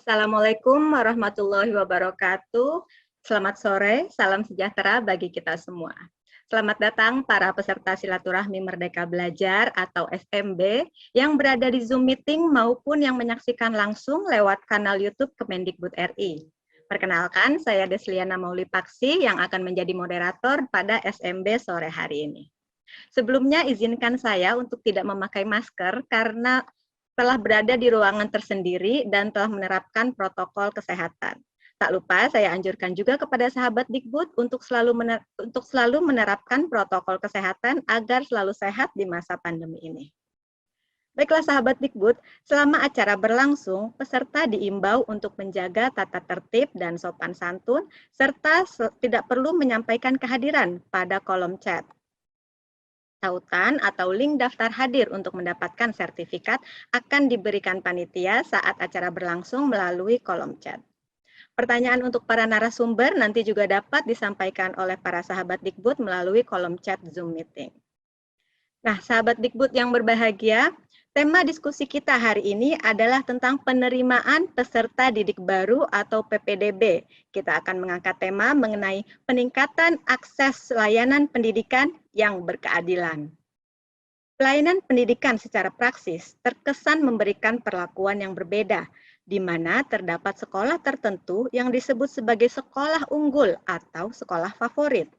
Assalamualaikum warahmatullahi wabarakatuh. Selamat sore, salam sejahtera bagi kita semua. Selamat datang para peserta silaturahmi Merdeka Belajar atau SMB yang berada di Zoom meeting maupun yang menyaksikan langsung lewat kanal YouTube Kemendikbud RI. Perkenalkan, saya Desliana Maulipaksi yang akan menjadi moderator pada SMB sore hari ini. Sebelumnya izinkan saya untuk tidak memakai masker karena telah berada di ruangan tersendiri dan telah menerapkan protokol kesehatan. Tak lupa saya anjurkan juga kepada sahabat Dikbud untuk selalu menerapkan protokol kesehatan agar selalu sehat di masa pandemi ini. Baiklah sahabat Dikbud, selama acara berlangsung, peserta diimbau untuk menjaga tata tertib dan sopan santun, serta tidak perlu menyampaikan kehadiran pada kolom chat. Tautan atau link daftar hadir untuk mendapatkan sertifikat akan diberikan panitia saat acara berlangsung melalui kolom chat. Pertanyaan untuk para narasumber nanti juga dapat disampaikan oleh para sahabat Dikbud melalui kolom chat Zoom meeting. Nah, sahabat Dikbud yang berbahagia, tema diskusi kita hari ini adalah tentang penerimaan peserta didik baru atau PPDB. Kita akan mengangkat tema mengenai peningkatan akses layanan pendidikan yang berkeadilan. Pelayanan pendidikan secara praksis terkesan memberikan perlakuan yang berbeda, di mana terdapat sekolah tertentu yang disebut sebagai sekolah unggul atau sekolah favorit.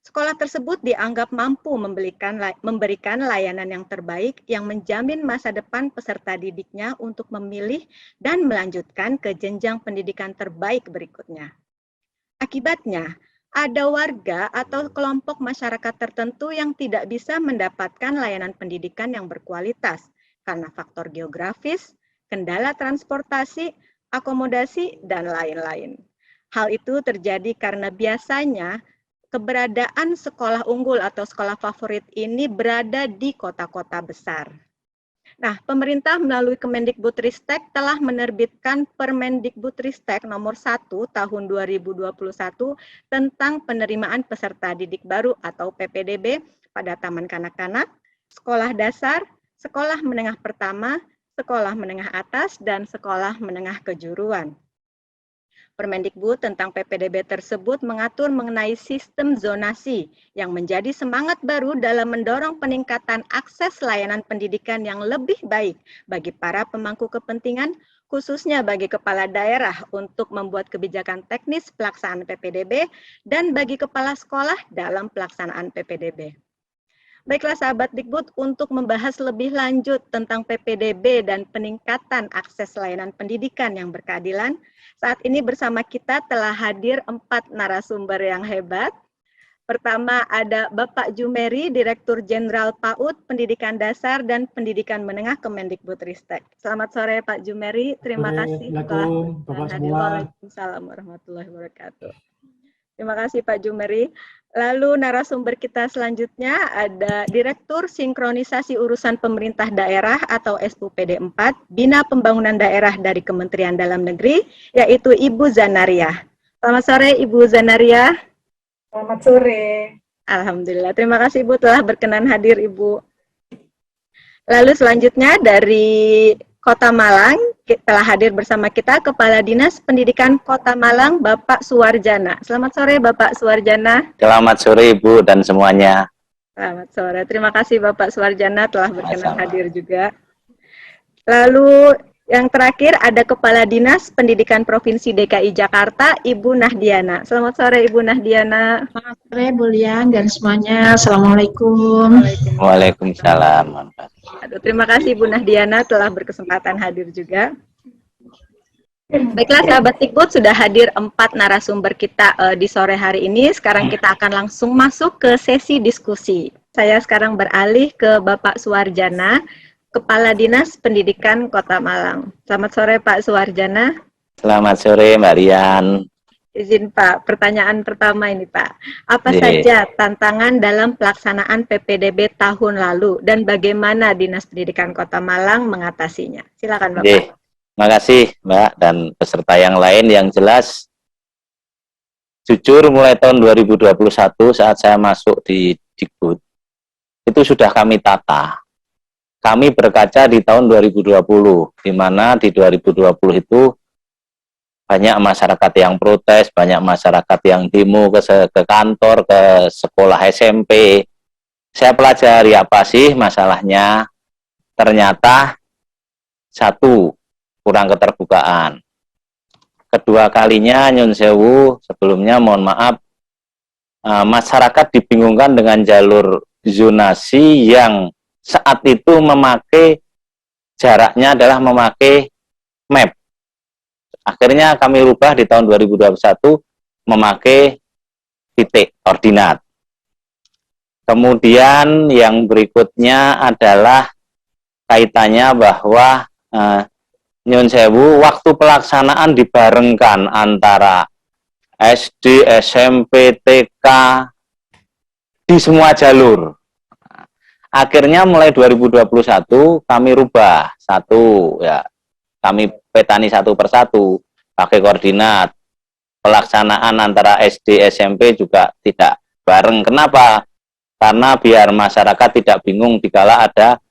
Sekolah tersebut dianggap mampu memberikan layanan yang terbaik yang menjamin masa depan peserta didiknya untuk memilih dan melanjutkan ke jenjang pendidikan terbaik berikutnya. Akibatnya, ada warga atau kelompok masyarakat tertentu yang tidak bisa mendapatkan layanan pendidikan yang berkualitas karena faktor geografis, kendala transportasi, akomodasi, dan lain-lain. Hal itu terjadi karena biasanya keberadaan sekolah unggul atau sekolah favorit ini berada di kota-kota besar. Nah, pemerintah melalui Kemendikbudristek telah menerbitkan Permendikbudristek nomor 1 tahun 2021 tentang penerimaan peserta didik baru atau PPDB pada taman kanak-kanak, sekolah dasar, sekolah menengah pertama, sekolah menengah atas, dan sekolah menengah kejuruan. Permendikbud tentang PPDB tersebut mengatur mengenai sistem zonasi yang menjadi semangat baru dalam mendorong peningkatan akses layanan pendidikan yang lebih baik bagi para pemangku kepentingan, khususnya bagi kepala daerah untuk membuat kebijakan teknis pelaksanaan PPDB dan bagi kepala sekolah dalam pelaksanaan PPDB. Baiklah sahabat Dikbud, untuk membahas lebih lanjut tentang PPDB dan peningkatan akses layanan pendidikan yang berkeadilan, saat ini bersama kita telah hadir 4 narasumber yang hebat. Pertama ada Bapak Jumeri, Direktur Jenderal PAUD, Pendidikan Dasar dan Pendidikan Menengah Kemendikbudristek. Selamat sore Pak Jumeri, terima kasih telah hadir. Waalaikumsalam warahmatullahi wabarakatuh. Terima kasih Pak Jumeri. Lalu narasumber kita selanjutnya ada Direktur Sinkronisasi Urusan Pemerintah Daerah atau SUPD 4, Bina Pembangunan Daerah dari Kementerian Dalam Negeri, yaitu Ibu Zanaria. Selamat sore Ibu Zanaria. Selamat sore. Alhamdulillah, terima kasih Ibu telah berkenan hadir Ibu. Lalu selanjutnya dari Kota Malang, telah hadir bersama kita Kepala Dinas Pendidikan Kota Malang, Bapak Suwarjana. Selamat sore Bapak Suwarjana. Selamat sore Ibu dan semuanya. Selamat sore, terima kasih Bapak Suwarjana telah berkenan hadir juga. Lalu yang terakhir ada Kepala Dinas Pendidikan Provinsi DKI Jakarta, Ibu Nahdiana. Selamat sore Ibu Nahdiana. Selamat sore Bu Lian dan semuanya. Assalamualaikum. Waalaikumsalam. Terima kasih Bu Nahdiana telah berkesempatan hadir juga. Baiklah sahabat Dikbud, sudah hadir 4 narasumber kita di sore hari ini. Sekarang kita akan langsung masuk ke sesi diskusi. Saya sekarang beralih ke Bapak Suwarjana, Kepala Dinas Pendidikan Kota Malang. Selamat sore Pak Suwarjana. Selamat sore Mbak Rian. Izin Pak, pertanyaan pertama ini Pak. Apa saja tantangan dalam pelaksanaan PPDB tahun lalu dan bagaimana Dinas Pendidikan Kota Malang mengatasinya? Silakan Bapak. Terima kasih Mbak dan peserta yang lain. Yang jelas, jujur mulai tahun 2021 saat saya masuk di Dikbud, itu sudah kami tata. Kami berkaca di tahun 2020, di mana di 2020 itu banyak masyarakat yang protes, banyak masyarakat yang demo ke kantor, ke sekolah SMP. Saya pelajari apa sih masalahnya. Ternyata satu, kurang keterbukaan. Kedua kalinya, nyun sewu, sebelumnya mohon maaf, masyarakat dibingungkan dengan jalur zonasi yang saat itu memakai jaraknya adalah memakai map. Akhirnya kami rubah di tahun 2021 memakai titik koordinat. Kemudian yang berikutnya adalah kaitannya bahwa nyun sewu, waktu pelaksanaan dibarengkan antara SD, SMP, TK di semua jalur. Akhirnya mulai 2021 kami rubah satu, ya kami petani satu persatu pakai koordinat. Pelaksanaan antara SD, SMP juga tidak bareng. Kenapa? Karena biar masyarakat tidak bingung dikala ada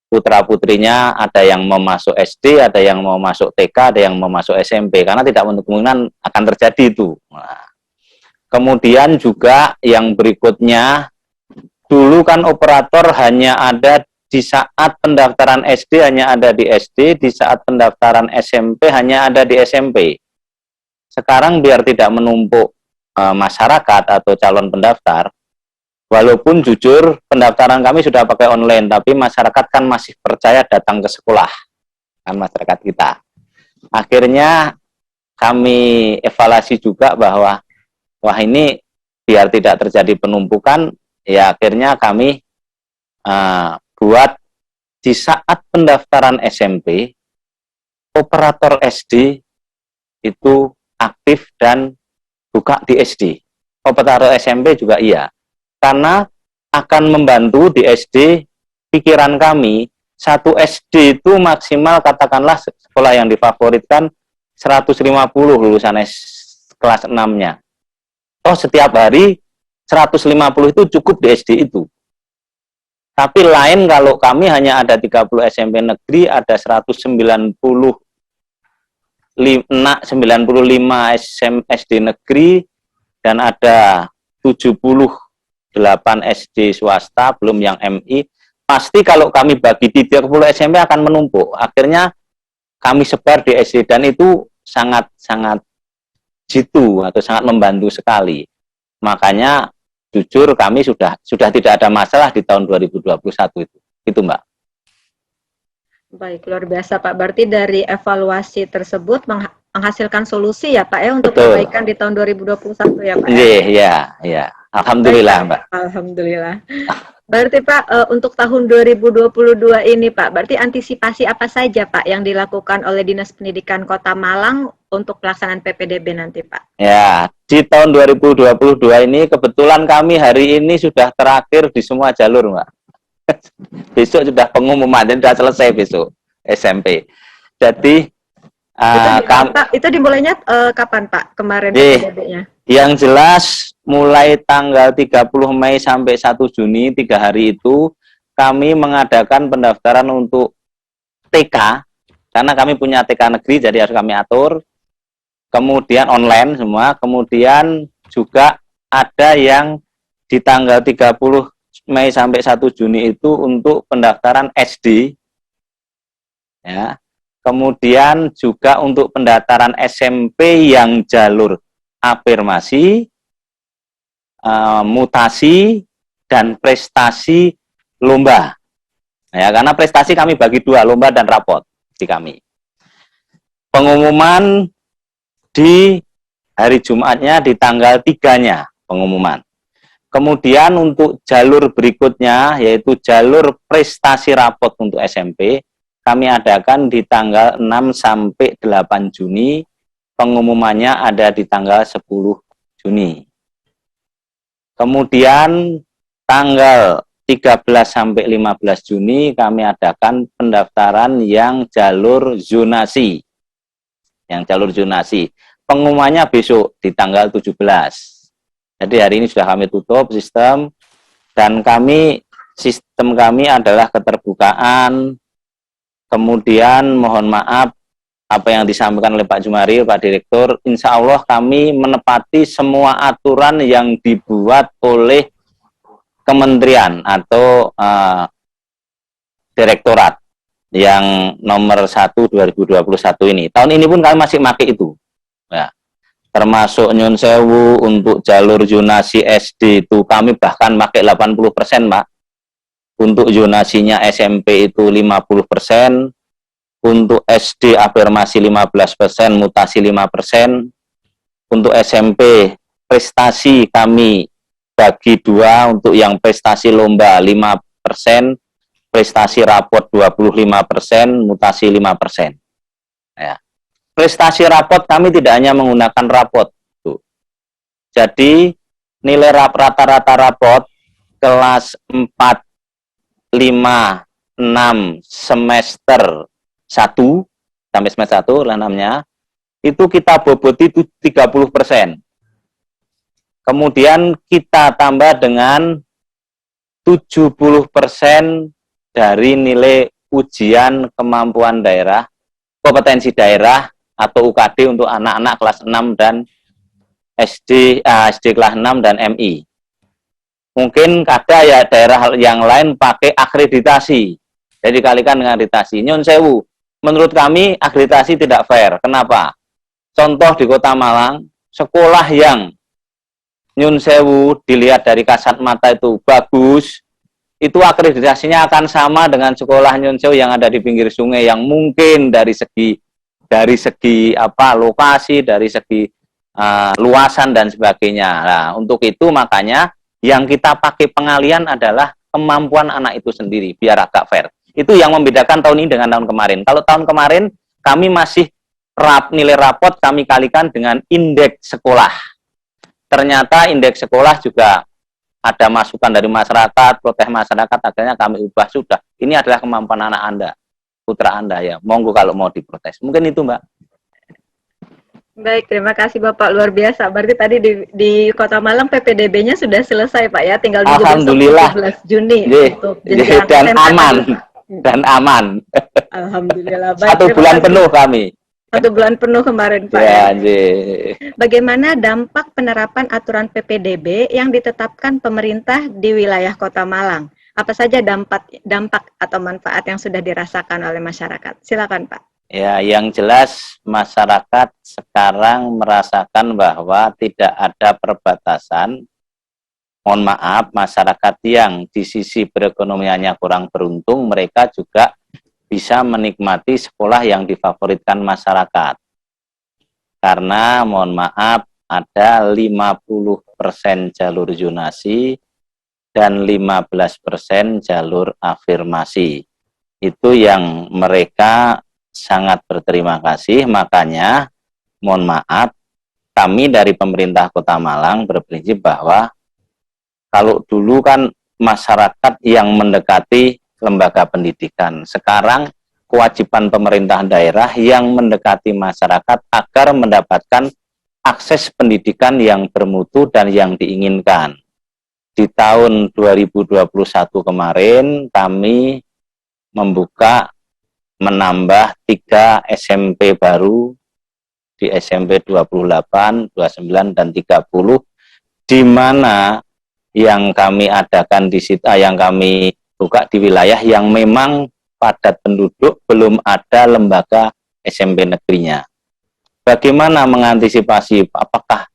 putra-putrinya, ada yang mau masuk SD, ada yang mau masuk TK, ada yang mau masuk SMP, karena tidak menutup kemungkinan akan terjadi itu. Nah, kemudian juga yang berikutnya, dulu kan operator hanya ada di saat pendaftaran SD hanya ada di SD, di saat pendaftaran SMP hanya ada di SMP. Sekarang biar tidak menumpuk masyarakat atau calon pendaftar, walaupun jujur pendaftaran kami sudah pakai online, tapi masyarakat kan masih percaya datang ke sekolah, kan masyarakat kita. Akhirnya kami evaluasi juga bahwa wah ini biar tidak terjadi penumpukan, ya akhirnya kami buat di saat pendaftaran SMP, operator SD itu aktif dan buka di SD. Operator SMP juga iya. Karena akan membantu di SD, pikiran kami, satu SD itu maksimal katakanlah sekolah yang difavoritkan 150 lulusan kelas 6-nya. Oh, setiap hari 150 itu cukup di SD itu. Tapi lain kalau kami hanya ada 30 SMP negeri, ada 195 SD negeri, dan ada 78 SD swasta, belum yang MI. Pasti kalau kami bagi di 30 SMP akan menumpuk. Akhirnya kami sebar di SD, dan itu sangat jitu atau sangat membantu sekali. Makanya jujur kami sudah tidak ada masalah di tahun 2021 itu. Itu, Mbak. Baik, luar biasa Pak. Berarti dari evaluasi tersebut menghasilkan solusi ya Pak ya untuk Betul. perbaikan di tahun 2021 ya Pak? Iya. Alhamdulillah. Baik, Mbak. Alhamdulillah. Berarti Pak, untuk tahun 2022 ini Pak, berarti antisipasi apa saja Pak yang dilakukan oleh Dinas Pendidikan Kota Malang untuk pelaksanaan PPDB nanti Pak? Ya, di tahun 2022 ini kebetulan kami hari ini sudah terakhir di semua jalur, Mbak. Besok sudah pengumuman, dan sudah selesai besok SMP. Jadi itu dimulainya kapan Pak kemarin PPDB-nya? Yang jelas mulai tanggal 30 Mei sampai 1 Juni 3 hari itu kami mengadakan pendaftaran untuk TK, karena kami punya TK negeri jadi harus kami atur. Kemudian online semua, kemudian juga ada yang di tanggal 30 Mei sampai 1 Juni itu untuk pendaftaran SD. Ya. Kemudian juga untuk pendaftaran SMP yang jalur afirmasi, mutasi, dan prestasi lomba. Ya, karena prestasi kami bagi dua, lomba dan rapot di kami. Pengumuman di hari Jumatnya di tanggal 3-nya pengumuman. Kemudian untuk jalur berikutnya, yaitu jalur prestasi rapot untuk SMP, kami adakan di tanggal 6 sampai 8 Juni, pengumumannya ada di tanggal 10 Juni. Kemudian tanggal 13 sampai 15 Juni kami adakan pendaftaran yang jalur zonasi. Yang jalur zonasi. Pengumumannya besok di tanggal 17. Jadi hari ini sudah kami tutup sistem, dan sistem kami adalah keterbukaan. Kemudian mohon maaf, apa yang disampaikan oleh Pak Jumari, Pak Direktur, insya Allah kami menepati semua aturan yang dibuat oleh kementerian atau direktorat yang nomor 1 2021 ini. Tahun ini pun kami masih pakai itu. Ya. Termasuk Nyun Sewu untuk jalur zonasi SD itu kami bahkan pakai 80%, Pak. Untuk zonasinya SMP itu 50%. Untuk SD afirmasi 15%, mutasi 5%. Untuk SMP prestasi kami bagi dua, untuk yang prestasi lomba 5%, prestasi raport 25%, mutasi 5%. Ya. Prestasi raport kami tidak hanya menggunakan raport. Jadi nilai rata-rata raport kelas 4, 5, 6 semester 1 sampai semester 1 lah namanya, itu kita boboti itu 30%. Kemudian kita tambah dengan 70% dari nilai ujian kemampuan daerah, kompetensi daerah atau UKD untuk anak-anak kelas 6 dan SD kelas 6 dan MI. Mungkin ada ya daerah yang lain pakai akreditasi. Jadi kalikan dengan akreditasi. Nyun Sewu, menurut kami akreditasi tidak fair. Kenapa? Contoh di Kota Malang, sekolah yang Nyun Sewu dilihat dari kasat mata itu bagus, itu akreditasinya akan sama dengan sekolah Nyun Sewu yang ada di pinggir sungai, yang mungkin dari segi lokasi, dari segi luasan dan sebagainya. Nah, untuk itu makanya yang kita pakai pengalian adalah kemampuan anak itu sendiri biar agak fair. Itu yang membedakan tahun ini dengan tahun kemarin. Kalau tahun kemarin kami masih nilai raport kami kalikan dengan indeks sekolah. Ternyata indeks sekolah juga ada masukan dari masyarakat, protes masyarakat, akhirnya kami ubah sudah. Ini adalah kemampuan anak Anda, putra Anda ya. Monggo kalau mau diprotes. Mungkin itu, Mbak. Baik, terima kasih Bapak, luar biasa. Berarti tadi di Kota Malang PPDB-nya sudah selesai Pak ya, tinggal di Alhamdulillah 17 Juni untuk dan aman. Dan aman. Alhamdulillah. Baik, 1 bulan penuh kami. 1 bulan penuh kemarin Pak. Ya, Bagaimana dampak penerapan aturan PPDB yang ditetapkan pemerintah di wilayah Kota Malang? Apa saja dampak atau manfaat yang sudah dirasakan oleh masyarakat? Silakan Pak. Ya, yang jelas masyarakat sekarang merasakan bahwa tidak ada perbatasan. Mohon maaf, masyarakat yang di sisi perekonomiannya kurang beruntung, mereka juga bisa menikmati sekolah yang difavoritkan masyarakat. Karena, mohon maaf, ada 50% jalur zonasi dan 15% jalur afirmasi. Itu yang mereka sangat berterima kasih, makanya mohon maaf, kami dari pemerintah Kota Malang berprinsip bahwa kalau dulu kan masyarakat yang mendekati lembaga pendidikan, sekarang kewajiban pemerintah daerah yang mendekati masyarakat agar mendapatkan akses pendidikan yang bermutu dan yang diinginkan. Di tahun 2021 kemarin kami menambah 3 SMP baru di SMP 28, 29, dan 30, di mana yang kami adakan di situ, yang kami buka di wilayah yang memang padat penduduk, belum ada lembaga SMP negerinya. Bagaimana mengantisipasi? Apakah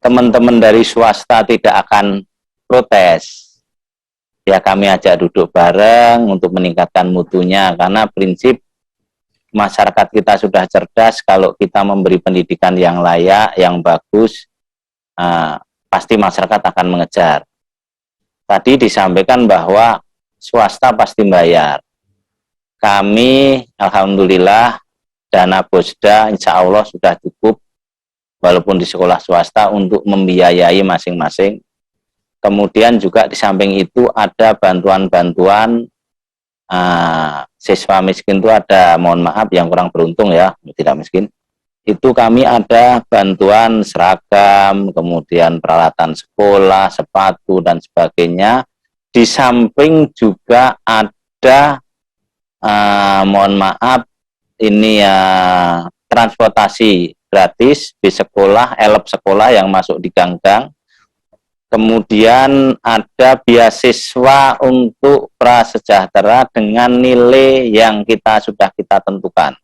teman-teman dari swasta tidak akan protes? Ya, kami ajak duduk bareng untuk meningkatkan mutunya, karena prinsip masyarakat kita sudah cerdas. Kalau kita memberi pendidikan yang layak, yang bagus, pasti masyarakat akan mengejar. Tadi disampaikan bahwa swasta pasti bayar. Kami alhamdulillah dana Bosda insya Allah sudah cukup, walaupun di sekolah swasta, untuk membiayai masing-masing. Kemudian juga di samping itu ada bantuan-bantuan siswa miskin itu ada, mohon maaf yang kurang beruntung ya, tidak miskin. Itu kami ada bantuan seragam, kemudian peralatan sekolah, sepatu, dan sebagainya. Di samping juga ada, mohon maaf, ini ya transportasi gratis di sekolah, elep sekolah yang masuk di gang-gang. Kemudian ada beasiswa untuk prasejahtera dengan nilai yang sudah kita tentukan.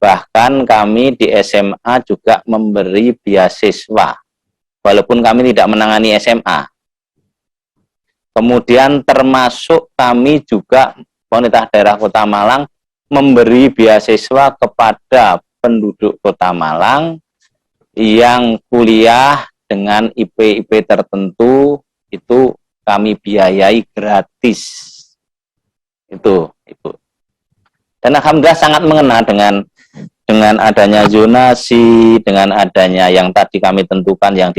Bahkan kami di SMA juga memberi beasiswa, walaupun kami tidak menangani SMA. Kemudian termasuk kami juga pemerintah daerah Kota Malang memberi beasiswa kepada penduduk Kota Malang yang kuliah dengan IP tertentu, itu kami biayai gratis. Itu, Ibu. Dan alhamdulillah sangat mengena dengan adanya zonasi, dengan adanya yang tadi kami tentukan yang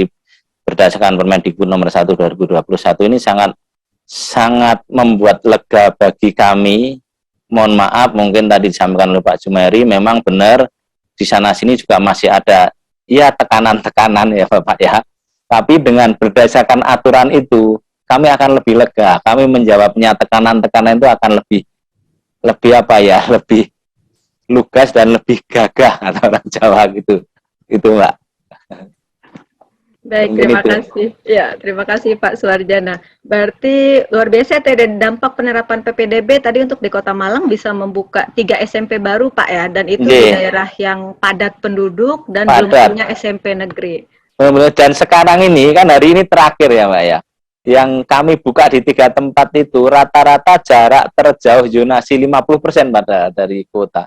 berdasarkan Permendikbud nomor 1 2021 ini sangat membuat lega bagi kami. Mohon maaf, mungkin tadi disampaikan oleh Pak Jumeri, memang benar di sana sini juga masih ada ya tekanan-tekanan ya Bapak ya. Tapi dengan berdasarkan aturan itu, kami akan lebih lega. Kami menjawabnya tekanan-tekanan itu akan lebih apa ya, lebih lugas dan lebih gagah kata orang Jawa gitu. Itu Mbak. Baik, Mungkin terima itu. kasih. Ya, terima kasih Pak Suwarjana. Berarti luar biasa ya, dampak penerapan PPDB tadi untuk di Kota Malang bisa membuka 3 SMP baru Pak ya, dan itu di daerah yang padat penduduk dan belum punya SMP negeri. Dan sekarang ini kan hari ini terakhir ya Mbak ya, yang kami buka di 3 tempat itu rata-rata jarak terjauh zonasi 50% dari kota.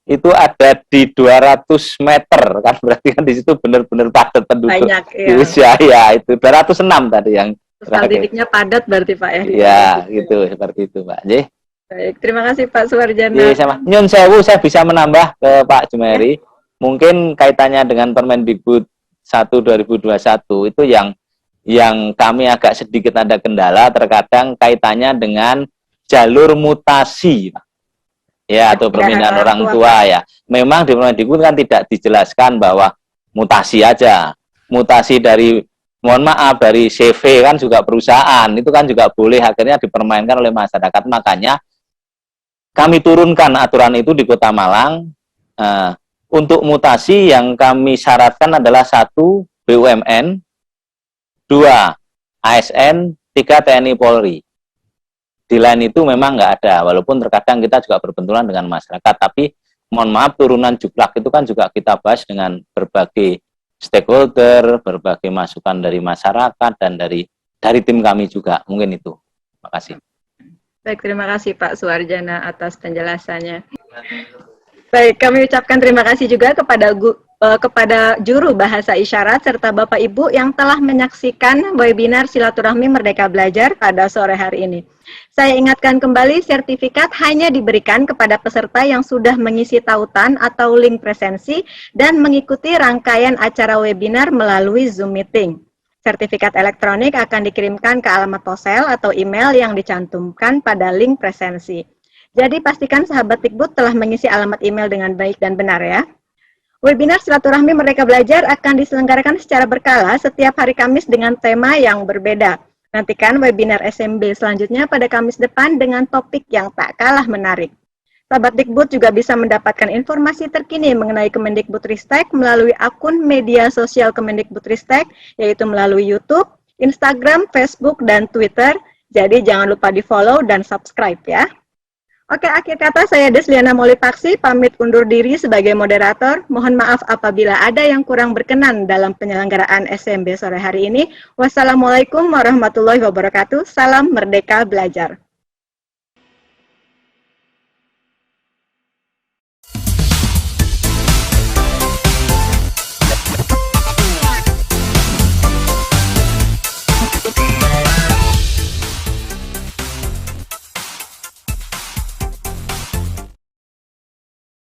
Itu ada di 200 meter kan, berarti kan di situ benar-benar padat penduduk. Banyak ya. Ya itu 206 tadi yang sosial didiknya padat berarti Pak ya. Iya, gitu seperti itu Pak. Jadi, baik, terima kasih Pak Suwarjana. Iya, sama. Nyun sewu, saya bisa menambah ke Pak Jumeri. Ya. Mungkin kaitannya dengan Permendikbud 1 2021 itu yang kami agak sedikit ada kendala, terkadang kaitannya dengan jalur mutasi, ya, atau permintaan orang tua ya. Memang di Permendikbud kan tidak dijelaskan bahwa mutasi aja, mutasi dari, mohon maaf, dari CV kan juga perusahaan, itu kan juga boleh akhirnya dipermainkan oleh masyarakat. Makanya kami turunkan aturan itu di Kota Malang. Untuk mutasi yang kami syaratkan adalah 1 BUMN, 2 ASN, 3 TNI Polri. Di lain itu memang nggak ada, walaupun terkadang kita juga berbenturan dengan masyarakat, tapi mohon maaf, turunan juklak itu kan juga kita bahas dengan berbagai stakeholder, berbagai masukan dari masyarakat, dan dari tim kami juga. Mungkin itu. Terima kasih. Baik, terima kasih Pak Suwarjana atas penjelasannya. Baik, kami ucapkan terima kasih juga kepada juru bahasa isyarat serta Bapak Ibu yang telah menyaksikan webinar Silaturahmi Merdeka Belajar pada sore hari ini. Saya ingatkan kembali, sertifikat hanya diberikan kepada peserta yang sudah mengisi tautan atau link presensi dan mengikuti rangkaian acara webinar melalui Zoom Meeting. Sertifikat elektronik akan dikirimkan ke alamat ponsel atau email yang dicantumkan pada link presensi. Jadi pastikan sahabat Dikbud telah mengisi alamat email dengan baik dan benar ya. Webinar Silaturahmi Merdeka Belajar akan diselenggarakan secara berkala setiap hari Kamis dengan tema yang berbeda. Nantikan webinar SMB selanjutnya pada Kamis depan dengan topik yang tak kalah menarik. Sahabat Dikbud juga bisa mendapatkan informasi terkini mengenai Kemendikbudristek melalui akun media sosial Kemendikbudristek, yaitu melalui YouTube, Instagram, Facebook, dan Twitter. Jadi jangan lupa di-follow dan subscribe ya. Oke, akhir kata saya Desliana Maulipaksi pamit undur diri sebagai moderator. Mohon maaf apabila ada yang kurang berkenan dalam penyelenggaraan SMB sore hari ini. Wassalamualaikum warahmatullahi wabarakatuh. Salam Merdeka Belajar.